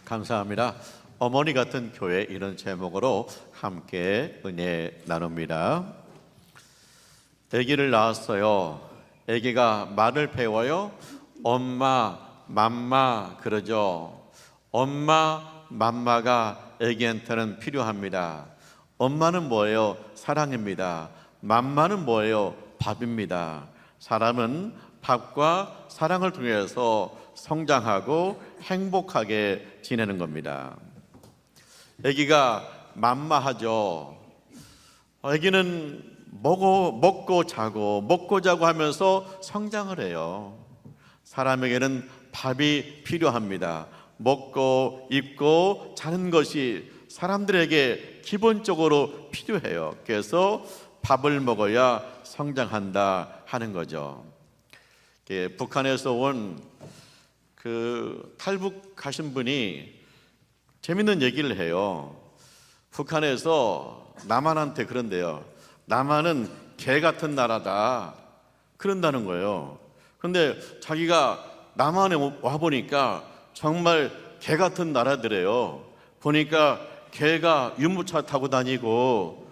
감사합니다. 어머니 같은 교회, 이런 제목으로 함께 은혜 나눕니다. 아기를 낳았어요. 아기가 말을 배워요. 엄마, 맘마 그러죠. 엄마, 맘마가 아기한테는 필요합니다. 엄마는 뭐예요? 사랑입니다. 맘마는 뭐예요? 밥입니다. 사람은 밥과 사랑을 통해서 성장하고 행복하게 지내는 겁니다. 아기가 맘마하죠. 아기는 먹고 자고 하면서 성장을 해요. 사람에게는 밥이 필요합니다. 먹고 입고 자는 것이 사람들에게 기본적으로 필요해요. 그래서 밥을 먹어야 성장한다 하는 거죠. 북한에서 온 탈북 가신 분이 재밌는 얘기를 해요. 북한에서 남한한테 그런데요. 남한은 개 같은 나라다 그런다는 거예요. 근데 자기가 남한에 와보니까 정말 개 같은 나라더래요. 보니까 개가 유모차 타고 다니고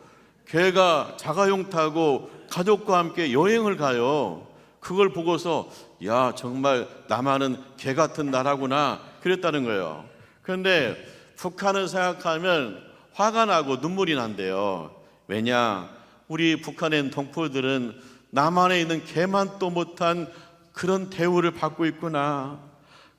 개가 자가용 타고 가족과 함께 여행을 가요. 그걸 보고서 야, 정말 남한은 개 같은 나라구나 그랬다는 거예요. 그런데 북한을 생각하면 화가 나고 눈물이 난대요. 왜냐? 우리 북한에 있는 동포들은 남한에 있는 개만도 못한 그런 대우를 받고 있구나.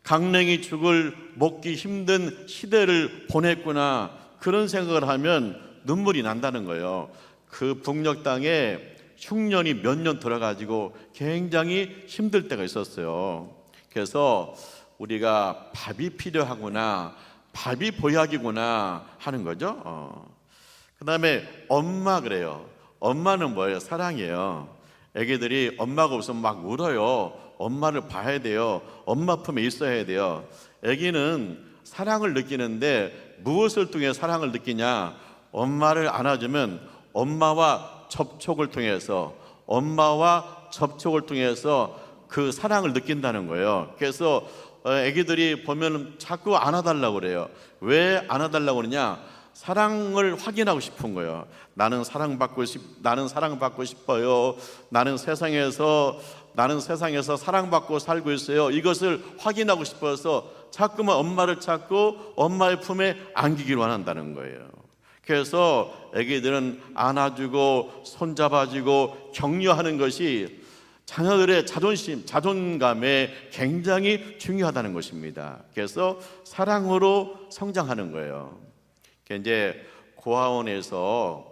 강냉이 죽을 먹기 힘든 시대를 보냈구나. 그런 생각을 하면 눈물이 난다는 거예요. 그 북녘 땅에 흉년이 몇 년 들어가지고 굉장히 힘들 때가 있었어요. 그래서 우리가 밥이 필요하구나, 밥이 보약이구나 하는 거죠. 그 다음에 엄마 그래요. 엄마는 뭐예요? 사랑이에요. 애기들이 엄마가 없으면 막 울어요. 엄마를 봐야 돼요. 엄마 품에 있어야 돼요. 애기는 사랑을 느끼는데 무엇을 통해 사랑을 느끼냐? 엄마를 안아주면 엄마와 접촉을 통해서 그 사랑을 느낀다는 거예요. 그래서 애기들이 보면 자꾸 안아달라고 그래요. 왜 안아달라고 그러냐? 사랑을 확인하고 싶은 거예요. 나는 사랑받고 싶어요. 나는 세상에서 사랑받고 살고 있어요. 이것을 확인하고 싶어서 자꾸만 엄마를 찾고 엄마의 품에 안기기를 원한다는 거예요. 그래서 애기들은 안아주고 손잡아주고 격려하는 것이 자녀들의 자존감에 굉장히 중요하다는 것입니다. 그래서 사랑으로 성장하는 거예요. 이제 고아원에서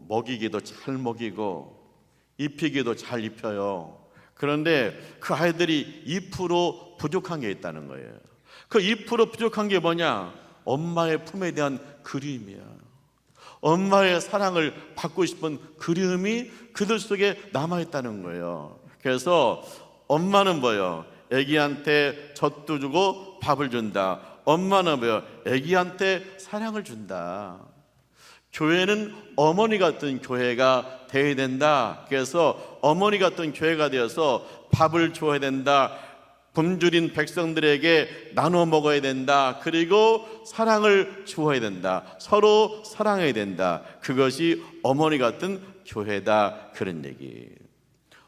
먹이기도 잘 먹이고 입히기도 잘 입혀요. 그런데 그 아이들이 2% 부족한 게 있다는 거예요. 그 2% 부족한 게 뭐냐? 엄마의 품에 대한 그리움이야. 엄마의 사랑을 받고 싶은 그리움이 그들 속에 남아있다는 거예요. 그래서 엄마는 뭐예요? 애기한테 젖도 주고 밥을 준다. 엄마는 뭐예요? 애기한테 사랑을 준다. 교회는 어머니 같은 교회가 되어야 된다. 그래서 어머니 같은 교회가 되어서 밥을 줘야 된다. 굶주린 백성들에게 나눠 먹어야 된다. 그리고 사랑을 주어야 된다. 서로 사랑해야 된다. 그것이 어머니 같은 교회다. 그런 얘기.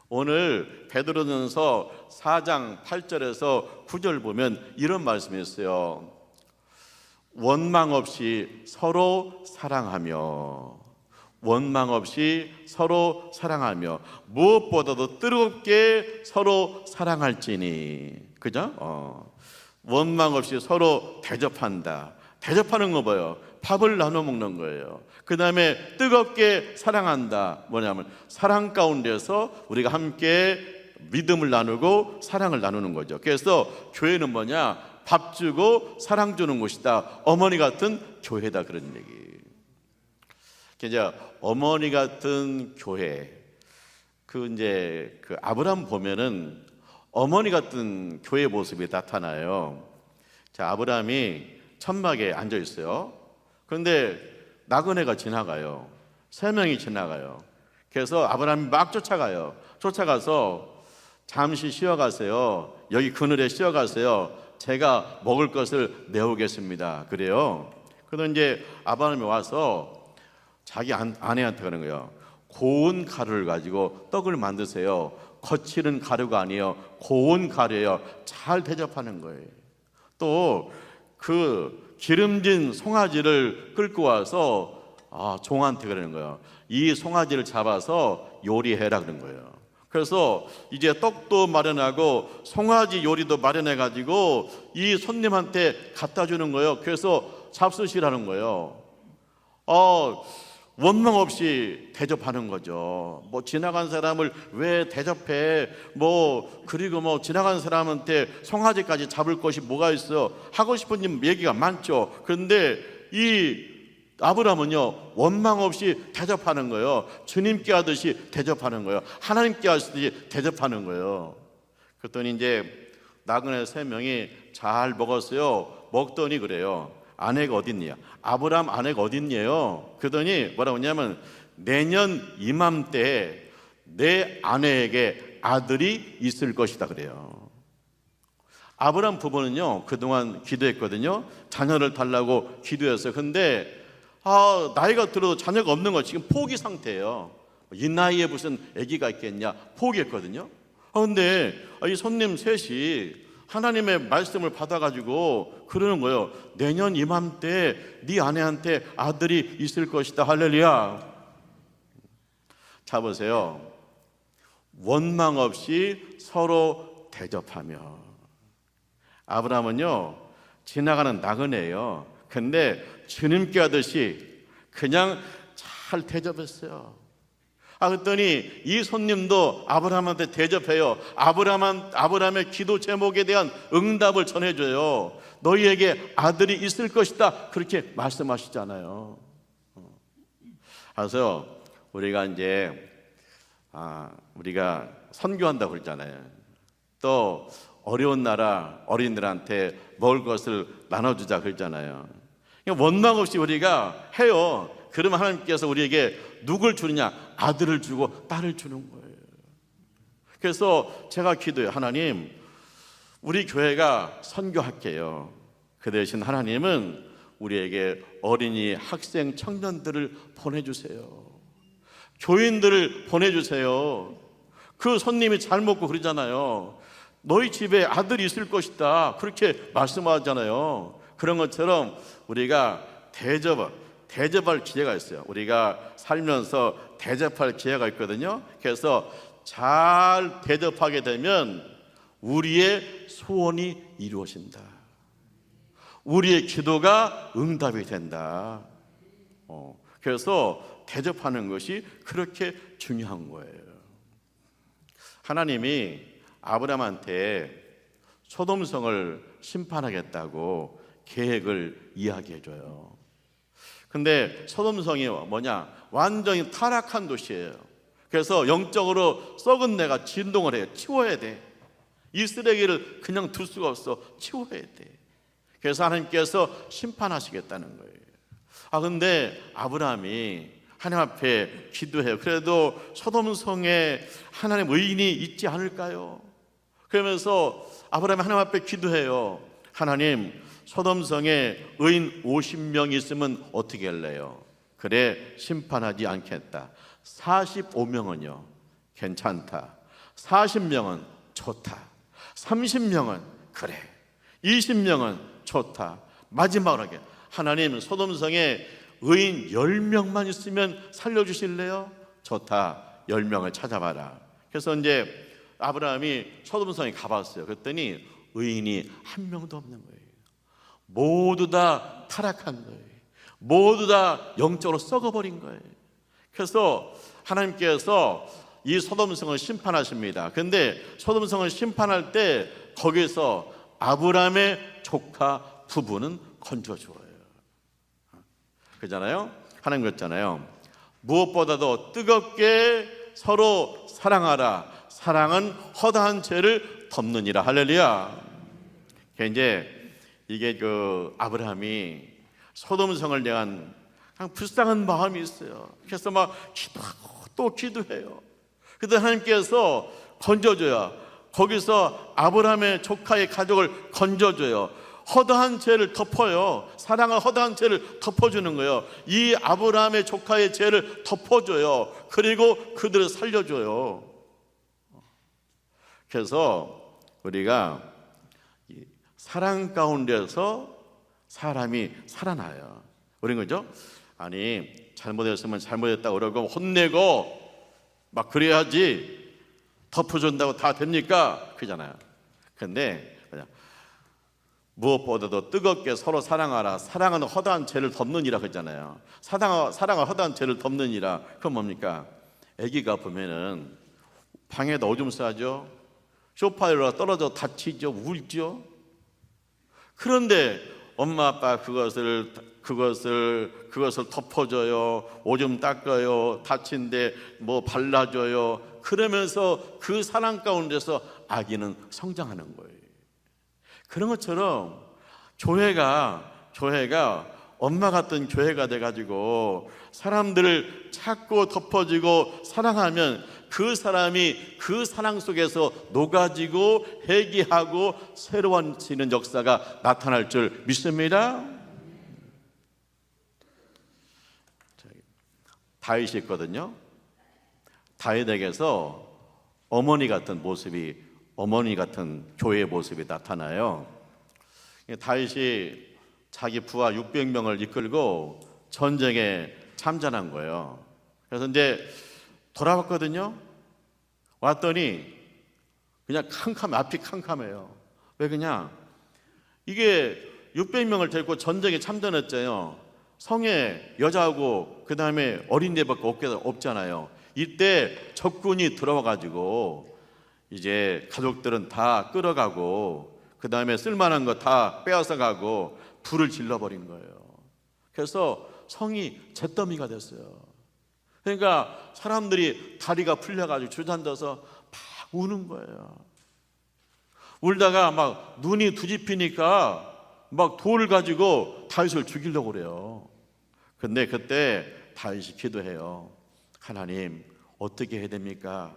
오늘 베드로전서 4장 8절에서 9절 보면 이런 말씀이 있어요. 원망 없이 서로 사랑하며 무엇보다도 뜨겁게 서로 사랑할지니. 그죠? 원망 없이 서로 대접한다. 대접하는 거 뭐예요? 밥을 나눠 먹는 거예요. 그 다음에 뜨겁게 사랑한다. 뭐냐면 사랑 가운데서 우리가 함께 믿음을 나누고 사랑을 나누는 거죠. 그래서 교회는 뭐냐? 밥 주고 사랑 주는 곳이다. 어머니 같은 교회다. 그런 얘기. 이제 어머니 같은 교회, 그 아브라함 보면은 어머니 같은 교회 모습이 나타나요. 자, 아브라함이 천막에 앉아 있어요. 그런데 나그네가 지나가요. 3명이 지나가요. 그래서 아브라함이 막 쫓아가서 잠시 쉬어가세요. 여기 그늘에 쉬어가세요. 제가 먹을 것을 내오겠습니다. 그래요. 그러다 이제 아브라함이 와서 자기 아내한테 그러는 거예요. 고운 가루를 가지고 떡을 만드세요. 거칠은 가루가 아니에요. 고운 가루예요. 잘 대접하는 거예요. 또 그 기름진 송아지를 끌고 와서 종한테 그러는 거예요. 이 송아지를 잡아서 요리해라 그런 거예요. 그래서 이제 떡도 마련하고 송아지 요리도 마련해 가지고 이 손님한테 갖다 주는 거예요. 그래서 잡수시라는 거예요. 원망 없이 대접하는 거죠. 뭐 지나간 사람을 왜 대접해? 그리고 지나간 사람한테 송아지까지 잡을 것이 뭐가 있어? 하고 싶은 얘기가 많죠. 그런데 이 아브라함은요, 원망 없이 대접하는 거예요. 주님께 하듯이 대접하는 거예요. 하나님께 하듯이 대접하는 거예요. 그랬더니 이제 나그네 3명이 잘 먹었어요. 먹더니 그래요. 아내가 어딨냐? 아브라함 아내가 어딨냐요? 그러더니 뭐라고 했냐면 내년 이맘때에 내 아내에게 아들이 있을 것이다 그래요. 아브라함 부부는요, 그동안 기도했거든요. 자녀를 달라고 기도했어요. 근데 나이가 들어도 자녀가 없는 거 지금 포기 상태예요. 이 나이에 무슨 아기가 있겠냐 포기했거든요. 근데 이 손님 셋이 하나님의 말씀을 받아가지고 그러는 거예요. 내년 이맘때 네 아내한테 아들이 있을 것이다. 할렐루야. 자 보세요. 원망 없이 서로 대접하며. 아브라함은요, 지나가는 나그네예요. 근데 주님께 하듯이 그냥 잘 대접했어요. 그랬더니 이 손님도 아브라함한테 대접해요. 아브라함의 기도 제목에 대한 응답을 전해줘요. 너희에게 아들이 있을 것이다. 그렇게 말씀하시잖아요. 그래서 우리가 이제 우리가 선교한다고 그랬잖아요. 또 어려운 나라 어린이들한테 먹을 것을 나눠주자 그랬잖아요. 원망 없이 우리가 해요. 그러면 하나님께서 우리에게 누굴 주느냐? 아들을 주고 딸을 주는 거예요. 그래서 제가 기도해요. 하나님, 우리 교회가 선교할게요. 그 대신 하나님은 우리에게 어린이, 학생, 청년들을 보내주세요. 교인들을 보내주세요. 그 손님이 잘 먹고 그러잖아요. 너희 집에 아들이 있을 것이다. 그렇게 말씀하잖아요. 그런 것처럼 우리가 대접할 기회가 있어요. 우리가 살면서 대접할 기회가 있거든요. 그래서 잘 대접하게 되면 우리의 소원이 이루어진다. 우리의 기도가 응답이 된다. 그래서 대접하는 것이 그렇게 중요한 거예요. 하나님이 아브라함한테 소돔성을 심판하겠다고 계획을 이야기해줘요. 근데 소돔성이 뭐냐? 완전히 타락한 도시예요. 그래서 영적으로 썩은 내가 진동을 해요. 치워야 돼. 이 쓰레기를 그냥 둘 수가 없어. 치워야 돼. 그래서 하나님께서 심판하시겠다는 거예요. 근데 아브라함이 하나님 앞에 기도해요. 그래도 소돔성에 하나님 의인이 있지 않을까요? 그러면서 아브라함이 하나님 앞에 기도해요. 하나님, 소돔성에 의인 50명 있으면 어떻게 할래요? 그래, 심판하지 않겠다. 45명은요 괜찮다. 40명은 좋다. 30명은 그래. 20명은 좋다. 마지막으로 하나님, 소돔성에 의인 10명만 있으면 살려주실래요? 좋다. 10명을 찾아봐라. 그래서 이제 아브라함이 소돔성에 가봤어요. 그랬더니 의인이 한 명도 없는 거예요. 모두 다 타락한 거예요. 모두 다 영적으로 썩어버린 거예요. 그래서 하나님께서 이 소돔성을 심판하십니다. 근데 소돔성을 심판할 때 거기서 아브라함의 조카 부부는 건져주어요. 그잖아요. 하나님 그랬잖아요. 무엇보다도 뜨겁게 서로 사랑하라. 사랑은 허다한 죄를 덮느니라. 할렐루야. 이제 이게 아브라함이 소돔성을 향한 불쌍한 마음이 있어요. 그래서 막 기도하고 또 기도해요. 그래서 하나님께서 거기서 아브라함의 조카의 가족을 건져줘요. 허다한 죄를 덮어요. 사랑을 허다한 죄를 덮어주는 거예요. 이 아브라함의 조카의 죄를 덮어줘요. 그리고 그들을 살려줘요. 그래서 우리가 사랑 가운데서 사람이 살아나요. 우린 그죠? 아니 잘못했으면 잘못했다고 그러고 혼내고 막 그래야지 덮어준다고 다 됩니까? 그잖아요. 근데 그냥 무엇보다도 뜨겁게 서로 사랑하라. 사랑은 허다한 죄를 덮느니라 그러잖아요. 사랑은 허다한 죄를 덮느니라. 그건 뭡니까? 아기가 보면은 방에다 오줌 싸죠. 소파에 떨어져 다치죠. 울죠. 그런데 엄마 아빠 그것을 덮어줘요. 오줌 닦아요. 다친데 뭐 발라줘요. 그러면서 그 사랑 가운데서 아기는 성장하는 거예요. 그런 것처럼 교회가 엄마 같은 교회가 돼가지고 사람들을 찾고 덮어주고 사랑하면 그 사람이 그 사랑 속에서 녹아지고 회개하고 새로워지는 역사가 나타날 줄 믿습니다. 다윗이 있거든요. 다윗에게서 어머니 같은 교회의 모습이 나타나요. 다윗이 자기 부하 600명을 이끌고 전쟁에 참전한 거예요. 그래서 이제 돌아왔거든요. 왔더니 그냥 앞이 캄캄해요. 왜 그냥 이게 600명을 데리고 전쟁에 참전했잖아요. 성에 여자하고 그 다음에 어린애밖에 없잖아요. 이때 적군이 들어와가지고 이제 가족들은 다 끌어가고 그 다음에 쓸만한 거 다 빼앗아가고 불을 질러버린 거예요. 그래서 성이 잿더미가 됐어요. 그러니까 사람들이 다리가 풀려가지고 주저앉아서 막 우는 거예요. 울다가 막 눈이 뒤집히니까 막 돌을 가지고 다윗을 죽이려고 그래요. 근데 그때 다윗이 기도해요. 하나님 어떻게 해야 됩니까?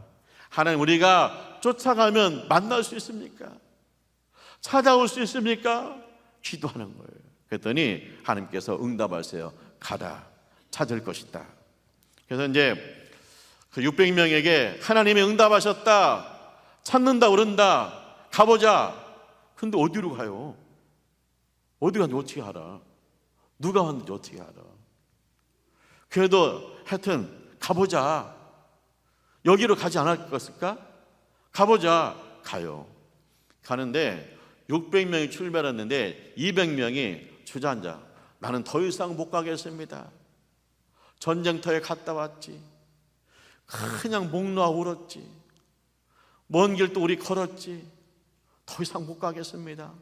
하나님 우리가 쫓아가면 만날 수 있습니까? 찾아올 수 있습니까? 기도하는 거예요. 그랬더니 하나님께서 응답하세요. 가라, 찾을 것이다. 그래서 이제 그 600명에게 하나님이 응답하셨다. 찾는다 그런다. 가보자. 근데 어디로 가요? 어디 갔는지 어떻게 알아? 누가 왔는지 어떻게 알아? 그래도 하여튼 가보자. 여기로 가지 않았을까? 가보자. 가요. 가는데 600명이 출발했는데 200명이 주저앉아. 나는 더 이상 못 가겠습니다. 전쟁터에 갔다 왔지. 그냥 목 놓아 울었지. 먼 길 또 우리 걸었지. 더 이상 못 가겠습니다.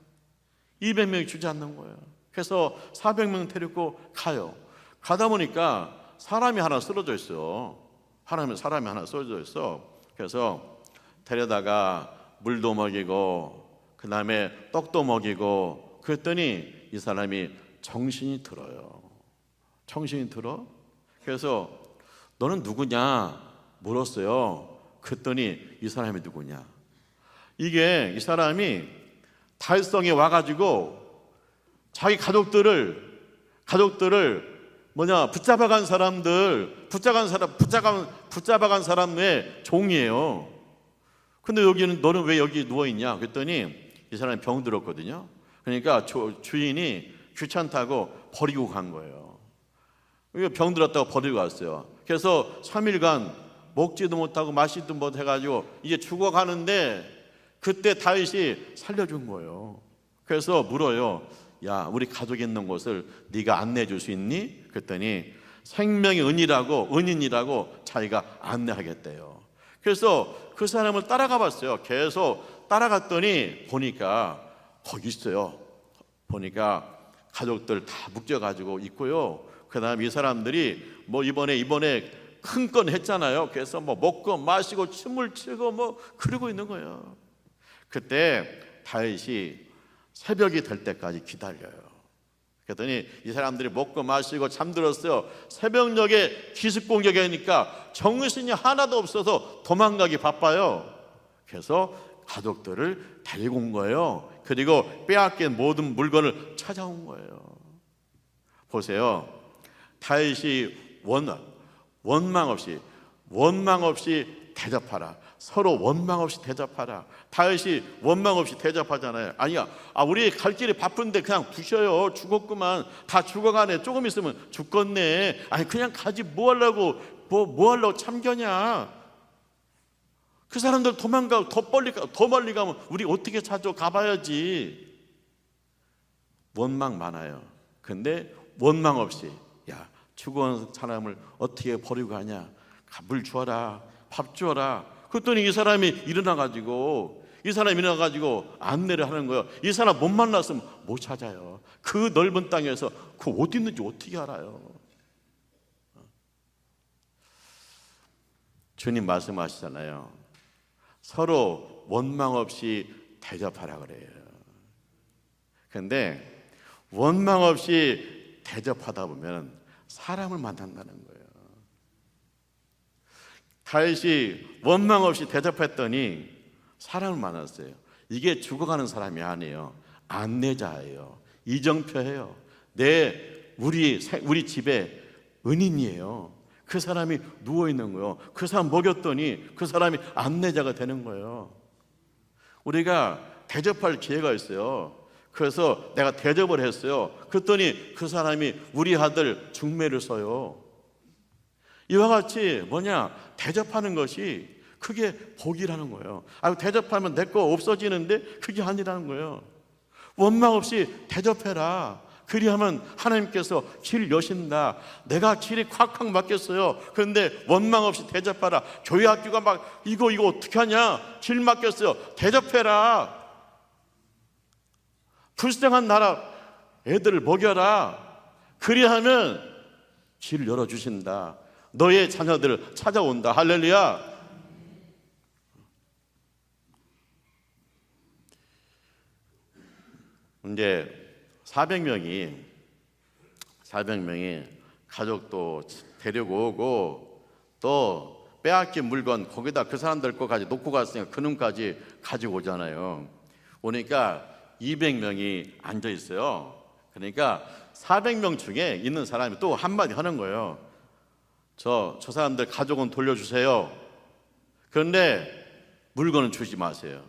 200명이 주저앉는 거예요. 그래서 400명 데리고 가요. 가다 보니까 사람이 하나 쓰러져 있어요. 사람이 하나 쓰러져 있어. 그래서 데려다가 물도 먹이고 그 다음에 떡도 먹이고 그랬더니 이 사람이 정신이 들어요. 정신이 들어? 그래서 너는 누구냐 물었어요. 그랬더니 이 사람이 누구냐? 이게 이 사람이 다윗성에 와가지고 자기 가족들을 붙잡아간 사람의 종이에요. 근데 너는 왜 여기 누워있냐? 그랬더니 이 사람이 병 들었거든요. 그러니까 주인이 귀찮다고 버리고 간 거예요. 병 들었다고 버리고 갔어요. 그래서 3일간 먹지도 못하고 마시지도 못해가지고 이제 죽어가는데 그때 다윗이 살려준 거예요. 그래서 물어요. 야, 우리 가족이 있는 곳을 네가 안내해 줄 수 있니? 그랬더니 생명의 은인이라고 자기가 안내하겠대요. 그래서 그 사람을 따라가 봤어요. 계속 따라갔더니 보니까 거기 있어요. 보니까 가족들 다 묶여가지고 있고요. 그 다음에 이 사람들이 뭐 이번에 큰 건 했잖아요. 그래서 뭐 먹고 마시고 춤을 추고 뭐 그러고 있는 거예요. 그때 다윗이 새벽이 될 때까지 기다려요. 그랬더니 이 사람들이 먹고 마시고 잠들었어요. 새벽녘에 기습 공격이 하니까 정신이 하나도 없어서 도망가기 바빠요. 그래서 가족들을 데리고 온 거예요. 그리고 빼앗긴 모든 물건을 찾아온 거예요. 보세요. 다윗이 원망 없이 대접하라. 서로 원망 없이 대접하라. 다윗이 원망 없이 대접하잖아요. 아니야, 우리 갈 길이 바쁜데 그냥 두셔요. 죽었구만. 다 죽어가네. 조금 있으면 죽겠네. 아니 그냥 가지 뭐 하려고 참견이야. 그 사람들 도망가고 더 멀리 가면 우리 어떻게 찾아 가봐야지. 원망 많아요. 근데 원망 없이, 야, 죽어온 사람을 어떻게 버리고 가냐. 물 주어라, 밥 주어라. 그랬더니 이 사람이 일어나가지고 안내를 하는 거예요. 이 사람 못 만났으면 못 찾아요. 그 넓은 땅에서 그 어디 있는지 어떻게 알아요? 주님 말씀하시잖아요. 서로 원망 없이 대접하라 그래요. 근데 원망 없이 대접하다 보면 사람을 만난다는 거예요. 다윗이 원망 없이 대접했더니 사람을 만났어요. 이게 죽어가는 사람이 아니에요. 안내자예요. 이정표예요. 우리 집에 은인이에요. 그 사람이 누워있는 거예요. 그 사람 먹였더니 그 사람이 안내자가 되는 거예요. 우리가 대접할 기회가 있어요. 그래서 내가 대접을 했어요. 그랬더니 그 사람이 우리 아들 중매를 써요. 이와 같이 대접하는 것이 그게 복이라는 거예요. 대접하면 내 거 없어지는데 그게 아니라는 거예요. 원망 없이 대접해라. 그리하면 하나님께서 길 여신다. 내가 길이 콱콱 막혔어요. 그런데 원망 없이 대접하라. 교회 학교가 막 이거 어떻게 하냐. 길 막혔어요. 대접해라. 불쌍한 나라 애들을 먹여라. 그리하면 길 열어주신다. 너의 자녀들을 찾아온다. 할렐루야. 이제 400명이 가족도 데리고 오고 또 빼앗긴 물건 거기다 그 사람들 거까지 놓고 갔으니까 그놈까지 가지고 오잖아요. 오니까 200명이 앉아 있어요. 그러니까 400명 중에 있는 사람이 또 한마디 하는 거예요. 저 사람들 가족은 돌려주세요. 그런데 물건은 주지 마세요.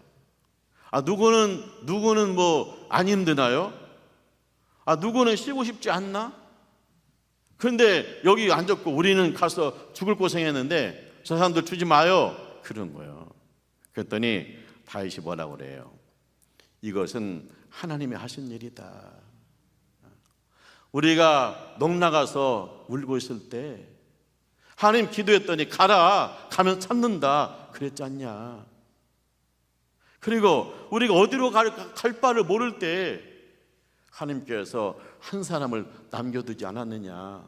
누구는 뭐 안 힘드나요? 누구는 쉬고 싶지 않나? 그런데 여기 앉았고 우리는 가서 죽을 고생했는데 저 사람들 주지 마요. 그런 거예요. 그랬더니 다윗이 뭐라고 그래요? 이것은 하나님이 하신 일이다. 우리가 농 나가서 울고 있을 때 하나님 기도했더니 가면 찾는다 그랬지 않냐. 그리고 우리가 어디로 갈 바를 모를 때 하나님께서 한 사람을 남겨두지 않았느냐.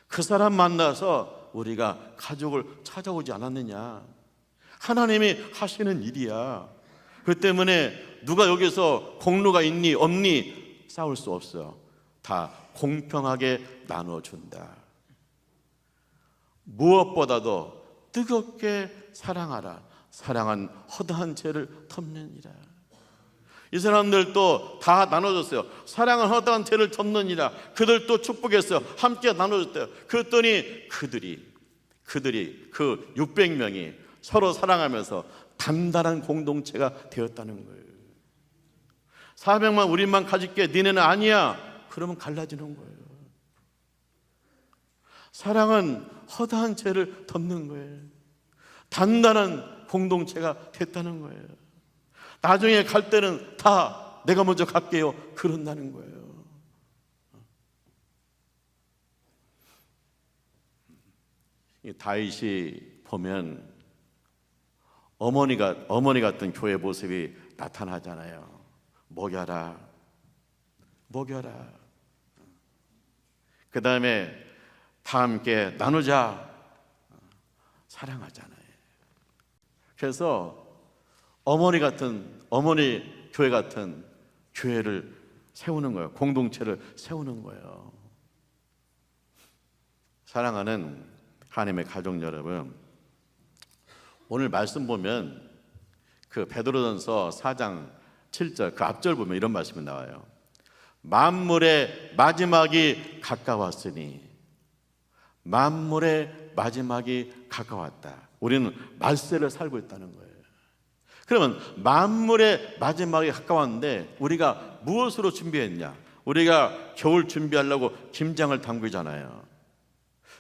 그 사람 만나서 우리가 가족을 찾아오지 않았느냐. 하나님이 하시는 일이야. 그 때문에 누가 여기서 공로가 있니 없니 싸울 수 없어요. 다 공평하게 나눠준다. 무엇보다도 뜨겁게 사랑하라. 사랑은 허다한 죄를 덮느니라. 이 사람들도 다 나눠줬어요. 사랑은 허다한 죄를 덮느니라. 그들도 축복했어요. 함께 나눠줬대요. 그랬더니 그들이 그 600명이 서로 사랑하면서 단단한 공동체가 되었다는 거예요. 400만 우리만 가질게 니네는 아니야. 그러면 갈라지는 거예요. 사랑은 허다한 죄를 덮는 거예요. 단단한 공동체가 됐다는 거예요. 나중에 갈 때는 다 내가 먼저 갈게요. 그런다는 거예요. 다윗이 보면 어머니 같은 교회 모습이 나타나잖아요. 먹여라. 그 다음에 다 함께 나누자. 사랑하잖아요. 그래서 어머니 교회 같은 교회를 세우는 거예요. 공동체를 세우는 거예요. 사랑하는 하나님의 가족 여러분, 오늘 말씀 보면 그 베드로전서 4장 7절 그 앞절 보면 이런 말씀이 나와요. 만물의 마지막이 가까웠으니, 만물의 마지막이 가까웠다. 우리는 말세를 살고 있다는 거예요. 그러면 만물의 마지막이 가까웠는데 우리가 무엇으로 준비했냐? 우리가 겨울 준비하려고 김장을 담그잖아요.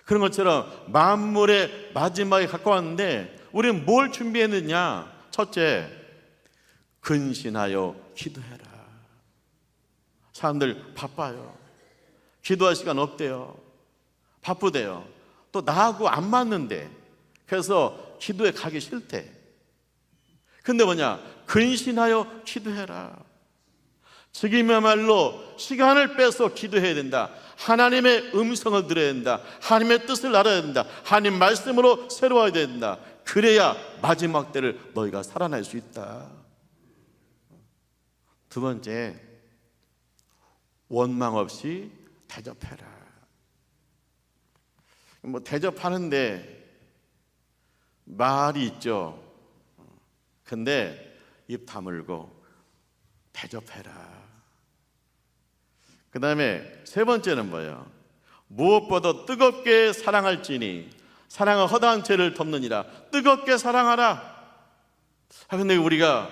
그런 것처럼 만물의 마지막이 가까웠는데 우리는 뭘 준비했느냐? 첫째, 근신하여 기도해라. 사람들 바빠요. 기도할 시간 없대요. 바쁘대요. 또 나하고 안 맞는데, 그래서 기도에 가기 싫대. 근데 뭐냐? 근신하여 기도해라. 지금이야말로 시간을 빼서 기도해야 된다. 하나님의 음성을 들어야 된다. 하나님의 뜻을 알아야 된다. 하나님 말씀으로 새로워야 된다. 그래야 마지막 때를 너희가 살아날 수 있다. 두 번째, 원망 없이 대접해라. 뭐 대접하는데 말이 있죠. 근데 입 다물고 대접해라. 그 다음에 세 번째는 뭐예요? 무엇보다 뜨겁게 사랑할지니 사랑은 허다한 죄를 덮느니라. 뜨겁게 사랑하라. 근데 우리가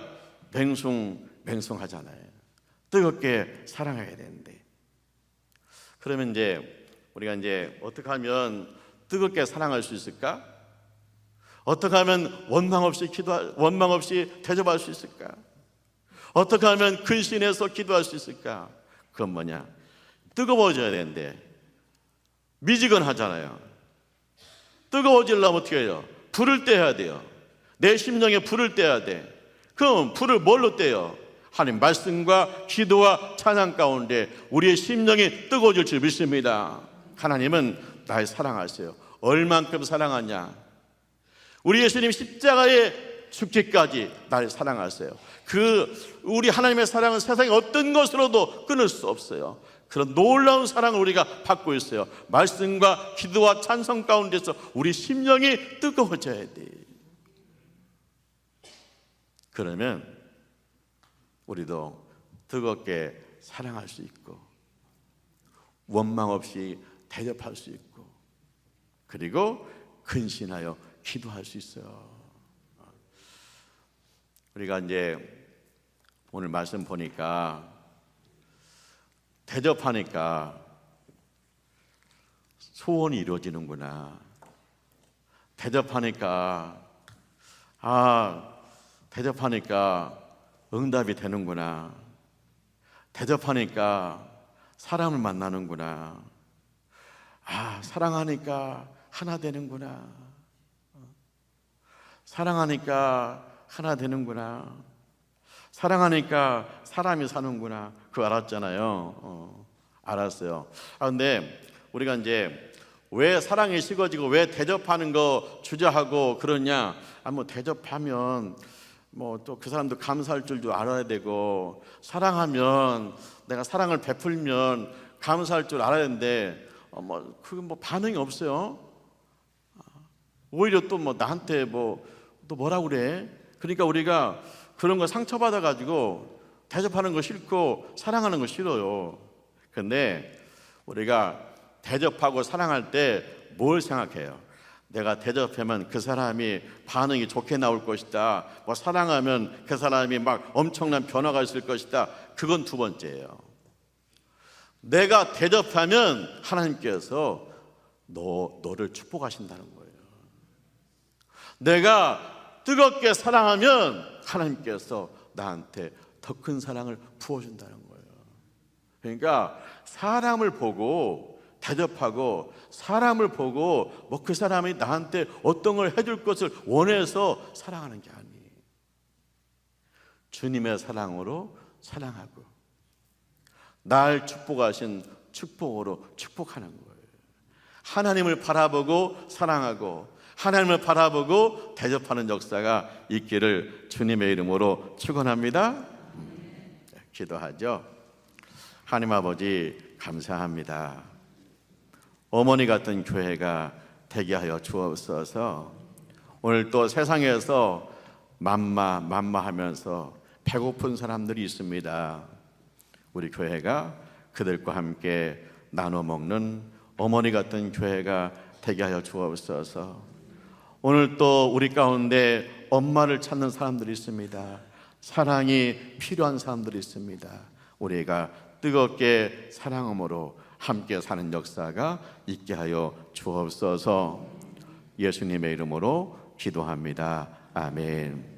맹숭하잖아요. 뜨겁게 사랑해야 되는데, 그러면 이제 우리가 이제 어떻게 하면 뜨겁게 사랑할 수 있을까? 어떻게 하면 원망 없이 대접할 수 있을까? 어떻게 하면 근신해서 기도할 수 있을까? 그건 뭐냐? 뜨거워져야 되는데 미지근하잖아요. 뜨거워지려면 어떻게 해요? 불을 떼야 돼요. 내 심령에 불을 떼야 돼. 그럼 불을 뭘로 떼요? 하나님 말씀과 기도와 찬양 가운데 우리의 심령이 뜨거워질 줄 믿습니다. 하나님은 날 사랑하세요. 얼만큼 사랑하냐? 우리 예수님 십자가에 죽기까지 날 사랑하세요. 우리 하나님의 사랑은 세상의 어떤 것으로도 끊을 수 없어요. 그런 놀라운 사랑을 우리가 받고 있어요. 말씀과 기도와 찬송 가운데서 우리 심령이 뜨거워져야 돼. 그러면 우리도 뜨겁게 사랑할 수 있고 원망 없이 대접할 수 있고, 그리고 근신하여 기도할 수 있어요. 우리가 이제 오늘 말씀 보니까 대접하니까 소원이 이루어지는구나. 대접하니까 응답이 되는구나. 대접하니까 사람을 만나는구나. 사랑하니까 하나 되는구나. 사랑하니까 하나 되는구나. 사랑하니까 사람이 사는구나. 그거 알았잖아요. 알았어요. 근데 우리가 이제 왜 사랑이 식어지고 왜 대접하는 거 주저하고 그러냐? 뭐 대접하면 뭐 또 그 사람도 감사할 줄도 알아야 되고, 사랑하면 내가 사랑을 베풀면 감사할 줄 알아야 되는데 그건 반응이 없어요. 오히려 또 나한테 또 뭐라고 그래? 그러니까 우리가 그런 거 상처받아 가지고 대접하는 거 싫고 사랑하는 거 싫어요. 근데 우리가 대접하고 사랑할 때 뭘 생각해요? 내가 대접하면 그 사람이 반응이 좋게 나올 것이다. 사랑하면 그 사람이 엄청난 변화가 있을 것이다. 그건 두 번째예요. 내가 대접하면 하나님께서 너를 축복하신다는 거예요. 내가 뜨겁게 사랑하면 하나님께서 나한테 더 큰 사랑을 부어준다는 거예요. 그러니까 사람을 보고 대접하고, 사람을 보고 그 사람이 나한테 어떤 걸 해줄 것을 원해서 사랑하는 게 아니에요. 주님의 사랑으로 사랑하고 날 축복하신 축복으로 축복하는 거예요. 하나님을 바라보고 사랑하고 하나님을 바라보고 대접하는 역사가 있기를 주님의 이름으로 축원합니다. 기도하죠. 하나님 아버지 감사합니다. 어머니 같은 교회가 되게 하여 주옵소서. 오늘 또 세상에서 만마하면서 배고픈 사람들이 있습니다. 우리 교회가 그들과 함께 나눠 먹는 어머니 같은 교회가 되게 하여 주옵소서. 오늘 또 우리 가운데 엄마를 찾는 사람들이 있습니다. 사랑이 필요한 사람들이 있습니다. 우리가 뜨겁게 사랑함으로 함께 사는 역사가 있게 하여 주옵소서. 예수님의 이름으로 기도합니다. 아멘.